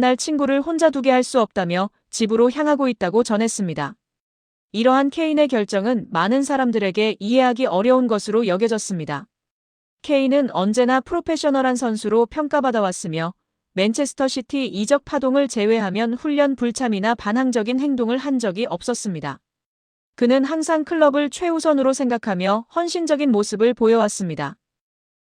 날 친구를 혼자 두게 할 수 없다며 집으로 향하고 있다고 전했습니다. 이러한 케인의 결정은 많은 사람들에게 이해하기 어려운 것으로 여겨졌습니다. 케인은 언제나 프로페셔널한 선수로 평가받아왔으며 맨체스터 시티 이적 파동을 제외하면 훈련 불참이나 반항적인 행동을 한 적이 없었습니다. 그는 항상 클럽을 최우선으로 생각하며 헌신적인 모습을 보여왔습니다.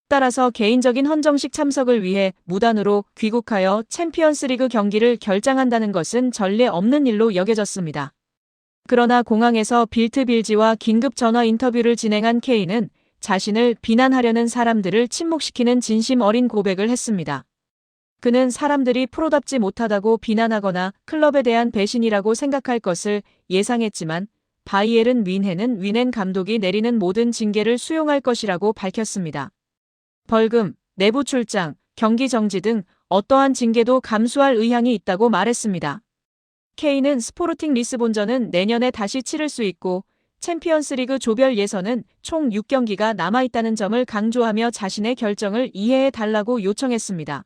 따라서 개인적인 헌정식 참석을 위해 무단으로 귀국하여 챔피언스리그 경기를 결장한다는 것은 전례 없는 일로 여겨졌습니다. 그러나 공항에서 빌트 빌지와 긴급 전화 인터뷰를 진행한 케인은 자신을 비난하려는 사람들을 침묵시키는 진심 어린 고백을 했습니다. 그는 사람들이 프로답지 못하다고 비난하거나 클럽에 대한 배신이라고 생각할 것을 예상했지만 바이에른 뮌헨은 뮌헨 감독이 내리는 모든 징계를 수용할 것이라고 밝혔습니다. 벌금, 내부 출장, 경기 정지 등 어떠한 징계도 감수할 의향이 있다고 말했습니다. 케인은 스포르팅 리스본전은 내년에 다시 치를 수 있고 챔피언스리그 조별 예선은 총 6경기가 남아있다는 점을 강조하며 자신의 결정을 이해해달라고 요청했습니다.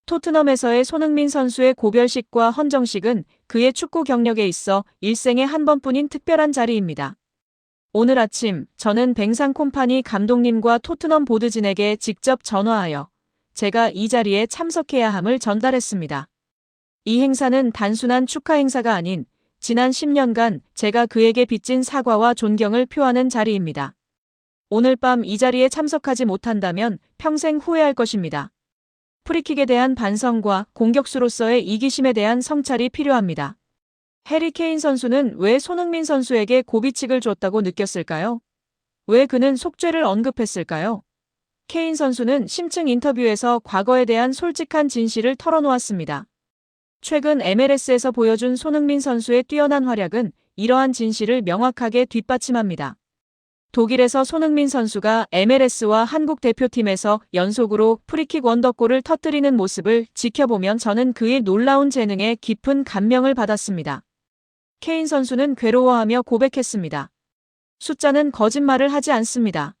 토트넘에서의 손흥민 선수의 고별식과 헌정식은 그의 축구 경력에 있어 일생에 한 번뿐인 특별한 자리입니다. 오늘 아침 저는 뱅상 콤파니 감독님과 토트넘 보드진에게 직접 전화하여 제가 이 자리에 참석해야 함을 전달했습니다. 이 행사는 단순한 축하 행사가 아닌 지난 10년간 제가 그에게 빚진 사과와 존경을 표하는 자리입니다. 오늘 밤 이 자리에 참석하지 못한다면 평생 후회할 것입니다. 프리킥에 대한 반성과 공격수로서의 이기심에 대한 성찰이 필요합니다. 해리 케인 선수는 왜 손흥민 선수에게 고비칙을 줬다고 느꼈을까요? 왜 그는 속죄를 언급했을까요? 케인 선수는 심층 인터뷰에서 과거에 대한 솔직한 진실을 털어놓았습니다. 최근 MLS에서 보여준 손흥민 선수의 뛰어난 활약은 이러한 진실을 명확하게 뒷받침합니다. 독일에서 손흥민 선수가 MLS와 한국 대표팀에서 연속으로 프리킥 원더골을 터뜨리는 모습을 지켜보면 저는 그의 놀라운 재능에 깊은 감명을 받았습니다. 케인 선수는 괴로워하며 고백했습니다. 숫자는 거짓말을 하지 않습니다.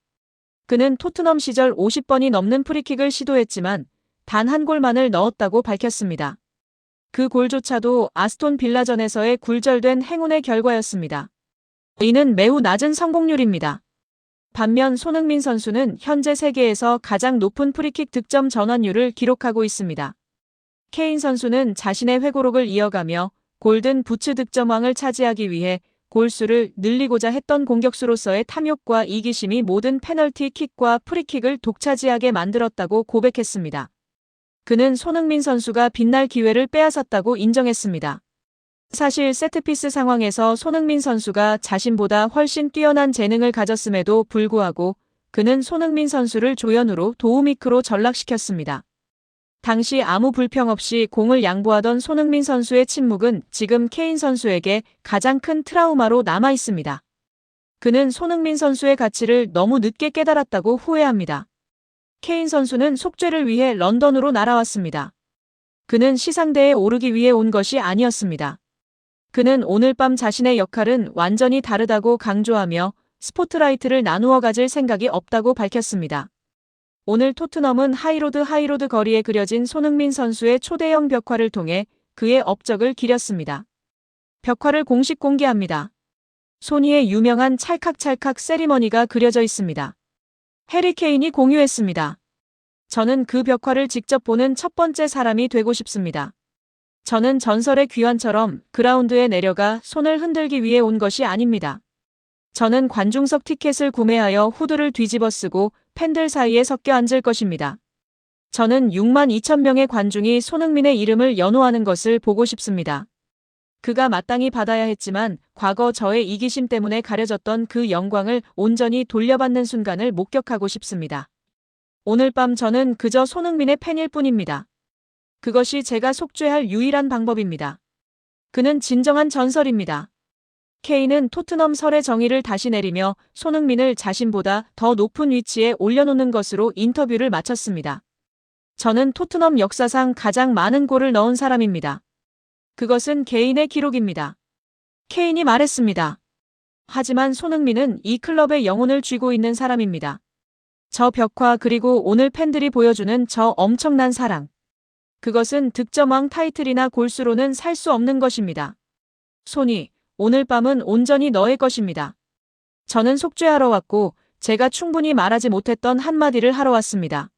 그는 토트넘 시절 50번이 넘는 프리킥을 시도했지만 단 한 골만을 넣었다고 밝혔습니다. 그 골조차도 아스톤 빌라전에서의 굴절된 행운의 결과였습니다. 이는 매우 낮은 성공률입니다. 반면 손흥민 선수는 현재 세계에서 가장 높은 프리킥 득점 전환율을 기록하고 있습니다. 케인 선수는 자신의 회고록을 이어가며 골든 부츠 득점왕을 차지하기 위해 골수를 늘리고자 했던 공격수로서의 탐욕과 이기심이 모든 페널티 킥과 프리킥을 독차지하게 만들었다고 고백했습니다. 그는 손흥민 선수가 빛날 기회를 빼앗았다고 인정했습니다. 사실 세트피스 상황에서 손흥민 선수가 자신보다 훨씬 뛰어난 재능을 가졌음에도 불구하고 그는 손흥민 선수를 조연으로 도우미크로 전락시켰습니다. 당시 아무 불평 없이 공을 양보하던 손흥민 선수의 침묵은 지금 케인 선수에게 가장 큰 트라우마로 남아 있습니다. 그는 손흥민 선수의 가치를 너무 늦게 깨달았다고 후회합니다. 케인 선수는 속죄를 위해 런던으로 날아왔습니다. 그는 시상대에 오르기 위해 온 것이 아니었습니다. 그는 오늘 밤 자신의 역할은 완전히 다르다고 강조하며 스포트라이트를 나누어 가질 생각이 없다고 밝혔습니다. 오늘 토트넘은 하이로드 거리에 그려진 손흥민 선수의 초대형 벽화를 통해 그의 업적을 기렸습니다. 벽화를 공식 공개합니다. 소니의 유명한 찰칵찰칵 세리머니가 그려져 있습니다. 해리 케인이 공유했습니다. 저는 그 벽화를 직접 보는 첫 번째 사람이 되고 싶습니다. 저는 전설의 귀환처럼 그라운드에 내려가 손을 흔들기 위해 온 것이 아닙니다. 저는 관중석 티켓을 구매하여 후드를 뒤집어 쓰고 팬들 사이에 섞여 앉을 것입니다. 저는 6만 2천 명의 관중이 손흥민의 이름을 연호하는 것을 보고 싶습니다. 그가 마땅히 받아야 했지만 과거 저의 이기심 때문에 가려졌던 그 영광을 온전히 돌려받는 순간을 목격하고 싶습니다. 오늘 밤 저는 그저 손흥민의 팬일 뿐입니다. 그것이 제가 속죄할 유일한 방법입니다. 그는 진정한 전설입니다. 케인은 토트넘 설의 정의를 다시 내리며 손흥민을 자신보다 더 높은 위치에 올려놓는 것으로 인터뷰를 마쳤습니다. 저는 토트넘 역사상 가장 많은 골을 넣은 사람입니다. 그것은 개인의 기록입니다. 케인이 말했습니다. 하지만 손흥민은 이 클럽의 영혼을 쥐고 있는 사람입니다. 저 벽화 그리고 오늘 팬들이 보여주는 저 엄청난 사랑. 그것은 득점왕 타이틀이나 골수로는 살 수 없는 것입니다. 소니, 오늘 밤은 온전히 너의 것입니다. 저는 속죄하러 왔고 제가 충분히 말하지 못했던 한마디를 하러 왔습니다.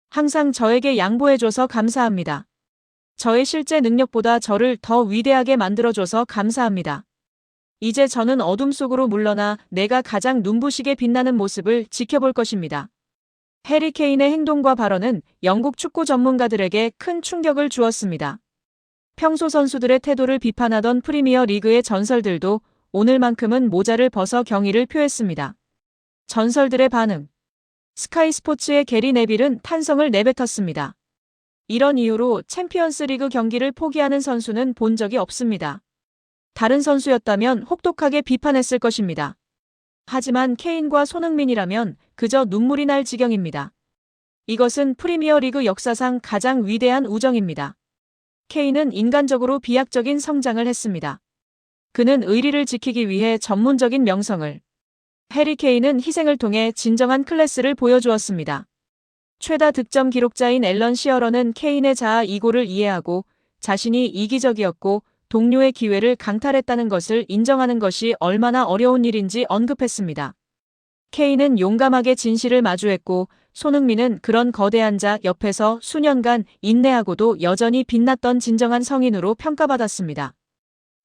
항상 저에게 양보해줘서 감사합니다. 저의 실제 능력보다 저를 더 위대하게 만들어줘서 감사합니다. 이제 저는 어둠 속으로 물러나 내가 가장 눈부시게 빛나는 모습을 지켜볼 것입니다. 해리 케인의 행동과 발언은 영국 축구 전문가들에게 큰 충격을 주었습니다. 평소 선수들의 태도를 비판하던 프리미어 리그의 전설들도 오늘만큼은 모자를 벗어 경의를 표했습니다. 전설들의 반응. 스카이 스포츠의 게리 네빌은 탄성을 내뱉었습니다. 이런 이유로 챔피언스 리그 경기를 포기하는 선수는 본 적이 없습니다. 다른 선수였다면 혹독하게 비판했을 것입니다. 하지만 케인과 손흥민이라면 그저 눈물이 날 지경입니다. 이것은 프리미어 리그 역사상 가장 위대한 우정입니다. 케인은 인간적으로 비약적인 성장을 했습니다. 그는 의리를 지키기 위해 전문적인 명성을, 해리 케인은 희생을 통해 진정한 클래스를 보여주었습니다. 최다 득점 기록자인 앨런 시어러는 케인의 자아 이고를 이해하고 자신이 이기적이었고 동료의 기회를 강탈했다는 것을 인정하는 것이 얼마나 어려운 일인지 언급했습니다. 케인은 용감하게 진실을 마주했고 손흥민은 그런 거대한 자 옆에서 수년간 인내하고도 여전히 빛났던 진정한 성인으로 평가받았습니다.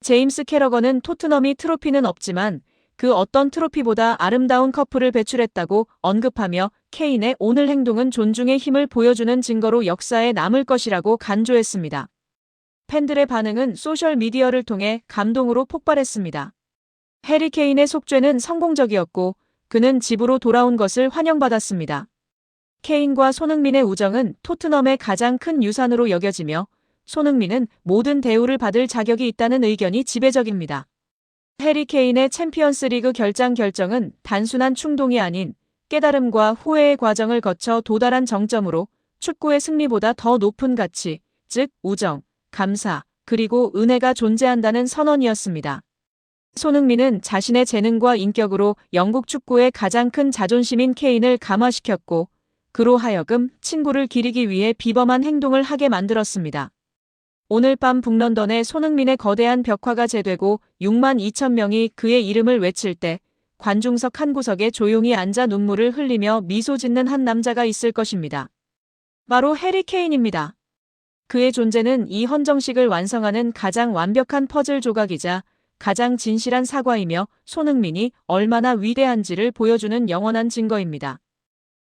제임스 캐러건은 토트넘이 트로피는 없지만 그 어떤 트로피보다 아름다운 커플을 배출했다고 언급하며 케인의 오늘 행동은 존중의 힘을 보여주는 증거로 역사에 남을 것이라고 간조했습니다. 팬들의 반응은 소셜미디어를 통해 감동으로 폭발했습니다. 해리 케인의 속죄는 성공적이었고 그는 집으로 돌아온 것을 환영받았습니다. 케인과 손흥민의 우정은 토트넘의 가장 큰 유산으로 여겨지며 손흥민은 모든 대우를 받을 자격이 있다는 의견이 지배적입니다. 해리 케인의 챔피언스 리그 결정은 단순한 충동이 아닌 깨달음과 후회의 과정을 거쳐 도달한 정점으로 축구의 승리보다 더 높은 가치, 즉 우정, 감사, 그리고 은혜가 존재한다는 선언이었습니다. 손흥민은 자신의 재능과 인격으로 영국 축구의 가장 큰 자존심인 케인을 감화시켰고 그로 하여금 친구를 기리기 위해 비범한 행동을 하게 만들었습니다. 오늘 밤 북런던에 손흥민의 거대한 벽화가 재되고 6만 2천 명이 그의 이름을 외칠 때 관중석 한 구석에 조용히 앉아 눈물을 흘리며 미소 짓는 한 남자가 있을 것입니다. 바로 해리 케인입니다. 그의 존재는 이 헌정식을 완성하는 가장 완벽한 퍼즐 조각이자 가장 진실한 사과이며 손흥민이 얼마나 위대한지를 보여주는 영원한 증거입니다.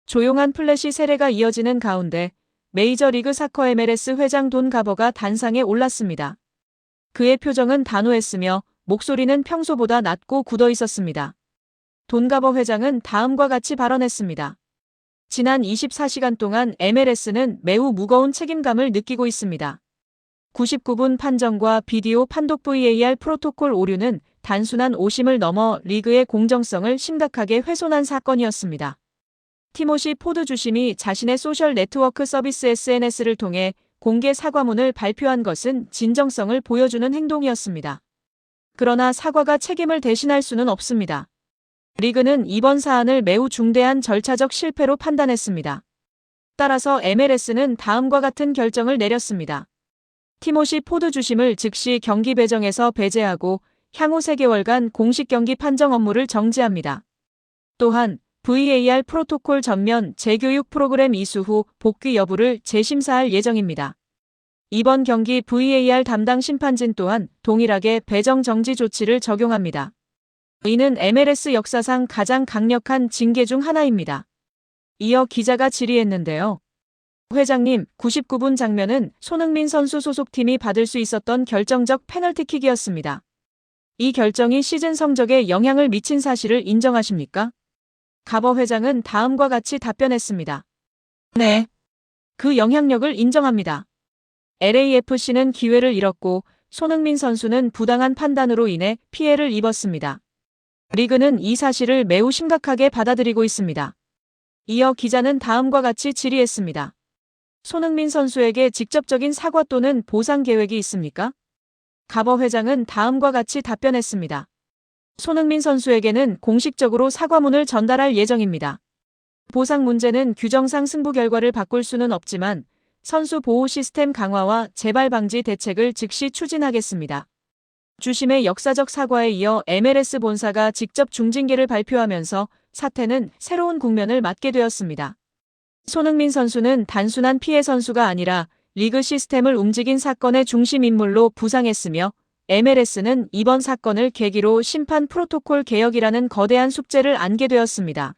조용한 플래시 세례가 이어지는 가운데 메이저리그 사커 MLS 회장 돈 가버가 단상에 올랐습니다. 그의 표정은 단호했으며 목소리는 평소보다 낮고 굳어 있었습니다. 돈 가버 회장은 다음과 같이 발언했습니다. 지난 24시간 동안 MLS는 매우 무거운 책임감을 느끼고 있습니다. 99분 판정과 비디오 판독 VAR 프로토콜 오류는 단순한 오심을 넘어 리그의 공정성을 심각하게 훼손한 사건이었습니다. 티모시 포드 주심이 자신의 소셜 네트워크 서비스 SNS를 통해 공개 사과문을 발표한 것은 진정성을 보여주는 행동이었습니다. 그러나 사과가 책임을 대신할 수는 없습니다. 리그는 이번 사안을 매우 중대한 절차적 실패로 판단했습니다. 따라서 MLS는 다음과 같은 결정을 내렸습니다. 티모시 포드 주심을 즉시 경기 배정에서 배제하고 향후 3개월간 공식 경기 판정 업무를 정지합니다. 또한 VAR 프로토콜 전면 재교육 프로그램 이수 후 복귀 여부를 재심사할 예정입니다. 이번 경기 VAR 담당 심판진 또한 동일하게 배정 정지 조치를 적용합니다. 이는 MLS 역사상 가장 강력한 징계 중 하나입니다. 이어 기자가 질의했는데요. 회장님, 99분 장면은 손흥민 선수 소속팀이 받을 수 있었던 결정적 페널티킥이었습니다. 이 결정이 시즌 성적에 영향을 미친 사실을 인정하십니까? 가버 회장은 다음과 같이 답변했습니다. 네. 그 영향력을 인정합니다. LAFC는 기회를 잃었고 손흥민 선수는 부당한 판단으로 인해 피해를 입었습니다. 리그는 이 사실을 매우 심각하게 받아들이고 있습니다. 이어 기자는 다음과 같이 질의했습니다. 손흥민 선수에게 직접적인 사과 또는 보상 계획이 있습니까? 가버 회장은 다음과 같이 답변했습니다. 손흥민 선수에게는 공식적으로 사과문을 전달할 예정입니다. 보상 문제는 규정상 승부 결과를 바꿀 수는 없지만 선수 보호 시스템 강화와 재발 방지 대책을 즉시 추진하겠습니다. 주심의 역사적 사과에 이어 MLS 본사가 직접 중징계를 발표하면서 사태는 새로운 국면을 맞게 되었습니다. 손흥민 선수는 단순한 피해 선수가 아니라 리그 시스템을 움직인 사건의 중심 인물로 부상했으며 MLS는 이번 사건을 계기로 심판 프로토콜 개혁이라는 거대한 숙제를 안게 되었습니다.